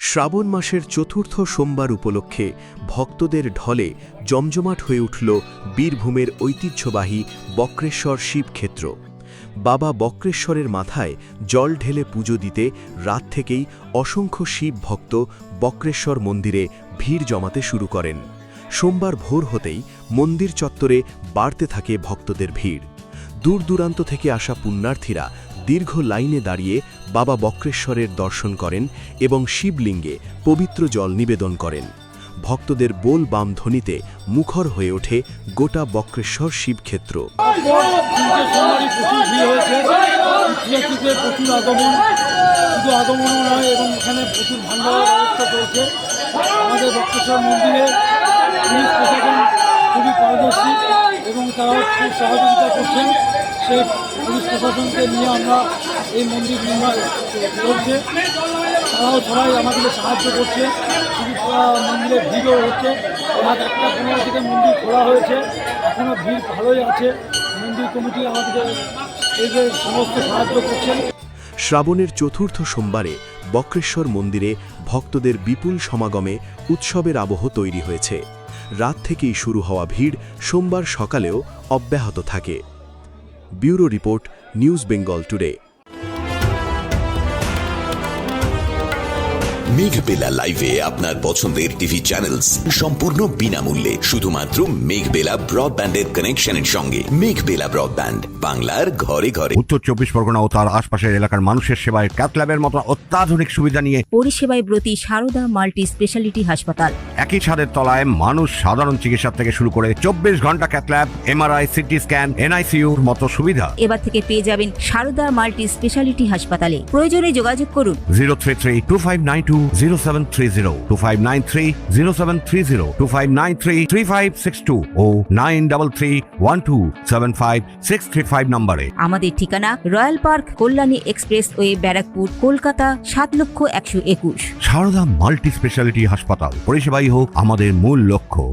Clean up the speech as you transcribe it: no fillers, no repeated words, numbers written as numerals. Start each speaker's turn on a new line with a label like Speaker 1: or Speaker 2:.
Speaker 1: শ্রাবণ মাসের চতুর্থ সোমবার উপলক্ষে ভক্তদের ঢলে জমজমাট হয়ে উঠল বীরভূমের ঐতিহ্যবাহী বক্রেশ্বর শিবক্ষেত্র। বাবা বক্রেশ্বরের মাথায় জল ঢেলে পুজো দিতে রাত থেকেই অসংখ্য শিব ভক্ত বক্রেশ্বর মন্দিরে ভিড় জমাতে শুরু করেন। সোমবার ভোর হতেই মন্দির চত্বরে বাড়তে থাকে ভক্তদের ভিড়। দূর দূরান্ত থেকে আসা পুণ্যার্থীরা দীর্ঘ লাইনে দাঁড়িয়ে বাবা বক্রেশ্বরের দর্শন করেন এবং শিবলিঙ্গে পবিত্র জল নিবেদন করেন। ভক্তদের বোল বাম ধ্বনিতে মুখর হয়ে ওঠে গোটা বক্রেশ্বর শিবক্ষেত্র।
Speaker 2: আগমন নয় এবং এখানে প্রচুর ভান্ডারের ব্যবস্থা চলছে। আমাদের বক্রেশ্বর মন্দিরে পুলিশ প্রশাসন খুবই পারদর্শী এবং তারাও খুব সহযোগিতা করছেন। সেই পুলিশ প্রশাসনকে নিয়ে আমরা এই মন্দির নির্মাণ করছে, তারাও সবাই আমাদেরকে সাহায্য করছে। মন্দিরে ভিড়ও হচ্ছে। রাত 1:15 থেকে মন্দির খোলা হয়েছে, এখনও ভিড় ভালোই আছে। মন্দির কমিটি আমাদেরকে এই যে সমস্ত সাহায্য করছেন।
Speaker 1: শ্রাবণের চতুর্থ সোমবারে বক্রেশ্বর মন্দিরে ভক্তদের বিপুল সমাগমে উৎসবের আবহ তৈরি হয়েছে। রাত থেকেই শুরু হওয়া ভিড় সোমবার সকালেও অব্যাহত থাকে। Bureau report, news Bengal today.
Speaker 3: Meghbela লাইভে আপনার পছন্দের টিভি চ্যানেলস সম্পূর্ণ বিনামূল্যে, শুধুমাত্র মেঘবেলা ব্রডব্যান্ডের কানেকশনের সঙ্গে। মেঘবেলা ব্রডব্যান্ড, বাংলার ঘরে ঘরে।
Speaker 4: উত্তর 24 পরগনা ও তার আশপাশের এলাকার মানুষের সেবায় ক্যাথল্যাবের মতো অত্যাধুনিক সুবিধা নিয়ে
Speaker 5: পরিষেবায় ব্রতী সারদা মাল্টি স্পেশালিটি হাসপাতাল।
Speaker 4: একই ছাদের তলায় মানুষ সাধারণ চিকিৎসা থেকে শুরু করে 24 ঘন্টা ক্যাথল্যাব, এমআরআই, সিটি স্ক্যান, এনআইসিউর মতো সুবিধা
Speaker 5: এবার থেকে পেয়ে যাবেন সারদা মাল্টি স্পেশালিটি হাসপাতালে। প্রয়োজনে যোগাযোগ করুন
Speaker 4: 033-2592-0730, 2593-0730, 2593-3562 ও 9331275635 নম্বরে।
Speaker 5: আমাদের ঠিকানা Royal Park, Kalyani Expressway, Barrackpore, Kolkata 7,121,000।
Speaker 4: Sarada multi speciality হাসপাতাল, পরিষেবাই হোক আমাদের মূল লক্ষ্য।